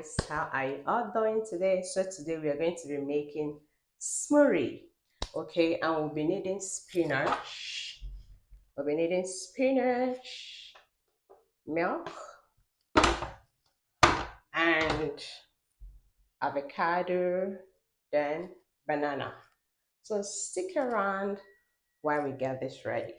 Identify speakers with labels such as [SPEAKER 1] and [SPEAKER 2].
[SPEAKER 1] guys, how are you all doing today? So today we are going to be making smoothie. Okay, and we'll be needing spinach. We'll be needing spinach, milk, and avocado, then banana. So stick around while we get this ready.